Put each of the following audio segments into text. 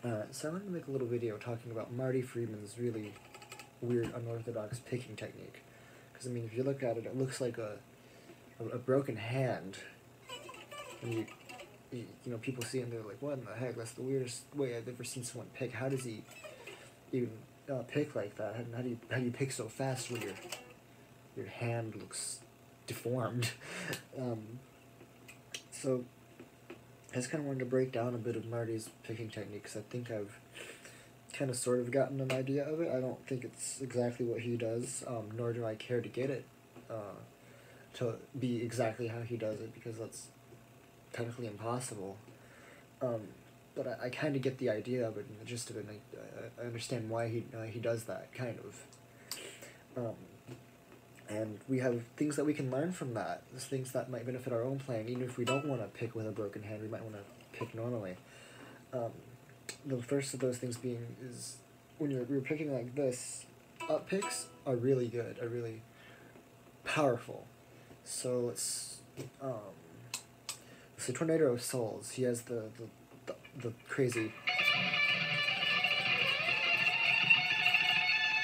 So I wanted to make a little video talking about Marty Friedman's really weird, unorthodox picking technique. Because, I mean, if you look at it, it looks like a broken hand. And you know, people see it and they're like, what in the heck? That's the weirdest way I've ever seen someone pick. How does he even pick like that? How do you pick so fast when your hand looks deformed? So I just kind of wanted to break down a bit of Marty's picking technique, because I think I've kind of sort of gotten an idea of it. I don't think it's exactly what he does, nor do I care to get it to be exactly how he does it, because that's technically impossible. But I kind of get the idea of it and the gist of it, and I understand why he does that, kind of. And we have things that we can learn from that. There's things that might benefit our own playing. Even if we don't want to pick with a broken hand, we might want to pick normally. The first of those things being is when you're picking like this, up picks are really good, are really powerful. So let's so Tornado of Souls, he has the crazy,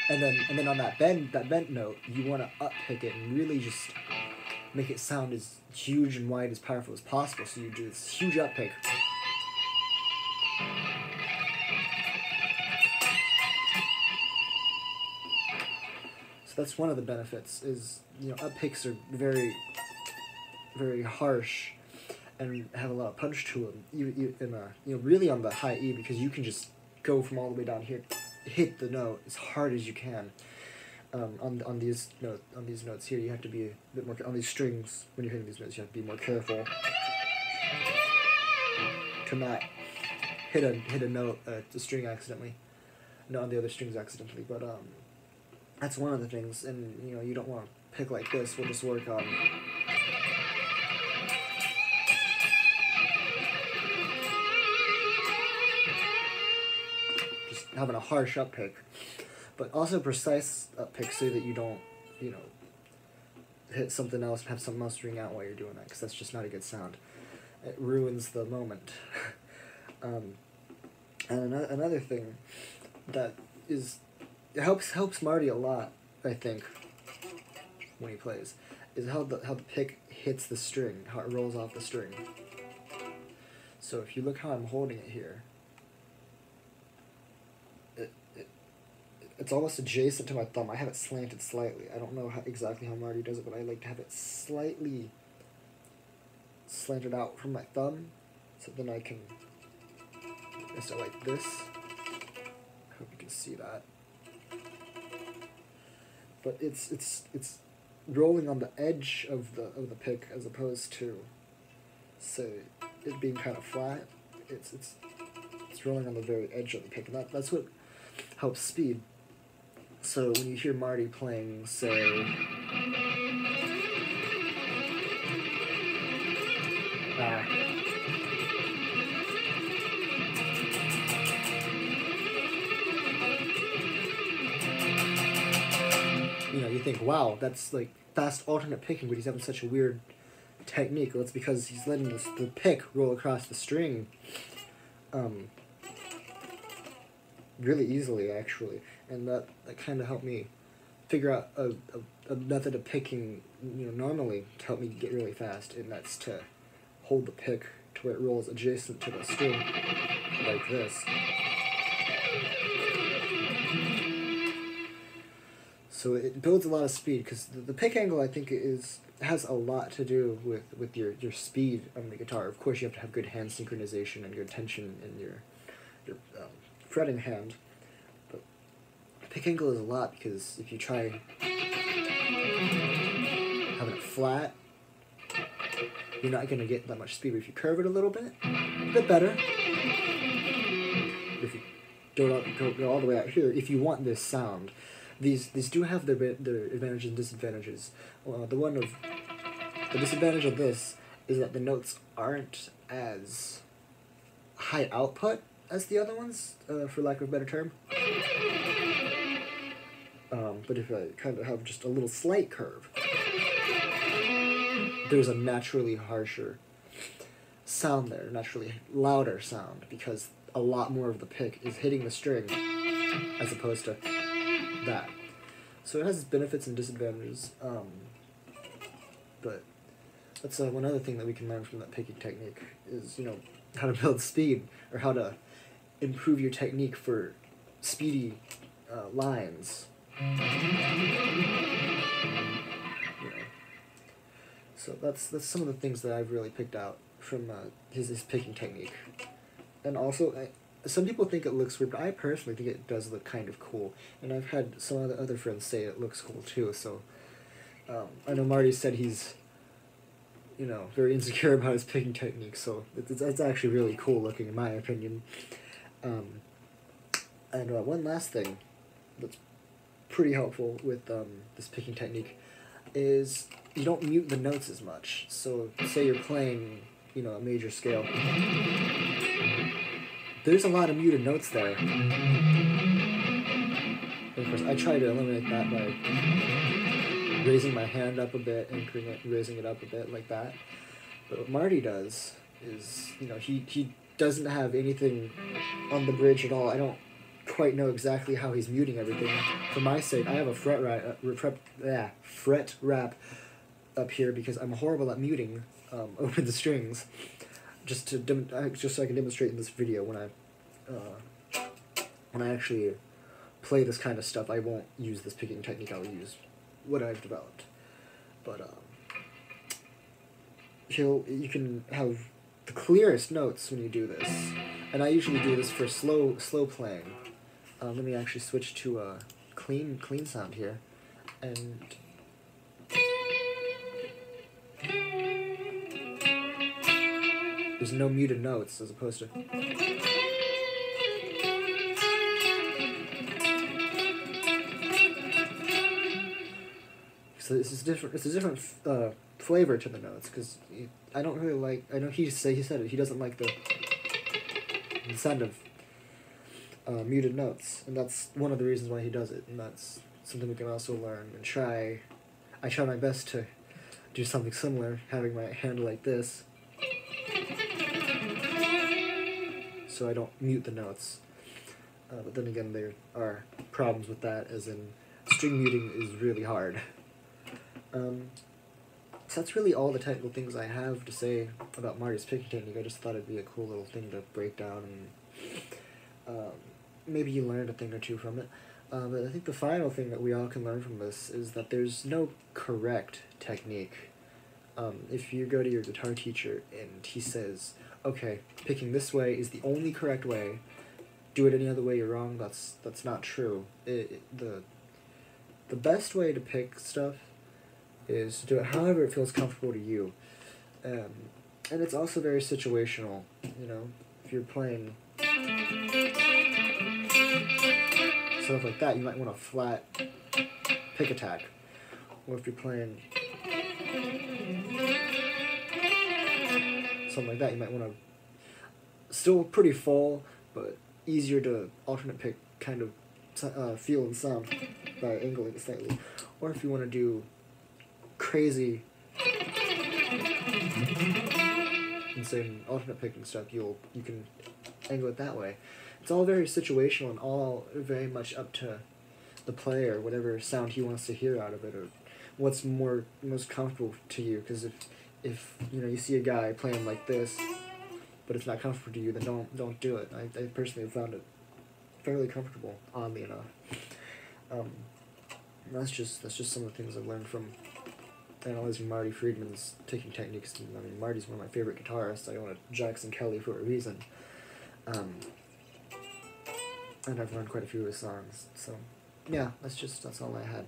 and then on that bent note, you want to up pick it and really just make it sound as huge and wide as powerful as possible. So you do this huge up pick. So that's one of the benefits, is, you know, up picks are very, very harsh and have a lot of punch to them. You know, really on the high E, because you can just go from all the way down here, hit the note as hard as you can. On these notes here, you have to be a bit more on these strings. When you're hitting these notes, you have to be more careful to not hit a note, a string accidentally, not on the other strings accidentally. But that's one of the things. And you know, you don't want to pick like this. We'll just work on just having a harsh up pick, but also precise up pick, so that you don't, you know, hit something else and have something else ring out while you're doing that, because that's just not a good sound. It ruins the moment. And another thing that is, it helps Marty a lot, I think, when he plays, is how the pick hits the string, how it rolls off the string. So if you look how I'm holding it here, it's almost adjacent to my thumb. I have it slanted slightly. I don't know exactly how Marty does it, but I like to have it slightly slanted out from my thumb, so then I can, instead like this. I hope you can see that. But it's rolling on the edge of the pick, as opposed to, say, it being kind of flat. It's rolling on the very edge of the pick, and that's what helps speed. So when you hear Marty playing, say, you know, you think, wow, that's like fast alternate picking, but he's having such a weird technique. Well, it's because he's letting the pick roll across the string really easily, actually. And that kind of helped me figure out a method of picking, you know, normally, to help me get really fast, and that's to hold the pick to where it rolls adjacent to the string, like this. So it builds a lot of speed, because the pick angle, I think, has a lot to do with your speed on the guitar. Of course, you have to have good hand synchronization and good tension in your fretting hand. Pick angle is a lot, because if you try having it flat, you're not going to get that much speed. But if you curve it a little bit, a bit better. If you go all the way out here, if you want this sound, these do have their advantages and disadvantages. The disadvantage of this is that the notes aren't as high output as the other ones, for lack of a better term. But if I kind of have just a little slight curve, there's a naturally harsher sound there, naturally louder sound, because a lot more of the pick is hitting the string as opposed to that. So it has its benefits and disadvantages, but that's one other thing that we can learn from that picking technique is, you know, how to build speed, or how to improve your technique for speedy lines. You know. So that's some of the things that I've really picked out from his picking technique. And also, some people think it looks weird, but I personally think it does look kind of cool. And I've had some other friends say it looks cool too, so I know Marty said he's, you know, very insecure about his picking technique, so it's actually really cool looking in my opinion. And one last thing that's pretty helpful with this picking technique is you don't mute the notes as much. So say you're playing, you know, a major scale. There's a lot of muted notes there. And of course, I try to eliminate that by raising my hand up a bit, anchoring it, raising it up a bit like that. But what Marty does is, you know, he doesn't have anything on the bridge at all. I don't quite know exactly how he's muting everything. For my sake, I have a fret wrap up here because I'm horrible at muting open the strings. Just so I can demonstrate in this video when I actually play this kind of stuff, I won't use this picking technique. I'll use what I've developed. But you can have the clearest notes when you do this, and I usually do this for slow playing. Let me actually switch to a clean sound here, and there's no muted notes as opposed to. So it's a different flavor to the notes, because I don't really like. I know he said it. He doesn't like the sound of muted notes, and that's one of the reasons why he does it. And that's something we can also learn and try. I try my best to do something similar, having my hand like this, so I don't mute the notes. But then again, there are problems with that, as in string muting is really hard. So that's really all the technical things I have to say about Marty's picking technique. I just thought it'd be a cool little thing to break down, and maybe you learned a thing or two from it. But I think the final thing that we all can learn from this is that there's no correct technique. If you go to your guitar teacher and he says, okay, picking this way is the only correct way, do it any other way, you're wrong, that's not true. The best way to pick stuff is to do it however it feels comfortable to you. And it's also very situational, you know, if you're playing stuff like that, you might want a flat pick attack. Or if you're playing something like that, you might want to still pretty full, but easier to alternate pick kind of feel and sound by angling it slightly. Or if you want to do crazy insane alternate picking stuff, you can angle it that way. It's all very situational and all very much up to the player, whatever sound he wants to hear out of it, or what's most comfortable to you. Because if you know, you see a guy playing like this, but it's not comfortable to you, then don't do it. I personally have found it fairly comfortable, oddly enough. That's just some of the things I've learned from analyzing Marty Friedman's picking techniques. I mean, Marty's one of my favorite guitarists. I own a Jackson Kelly for a reason. And I've learned quite a few of his songs. So, yeah, that's all I had.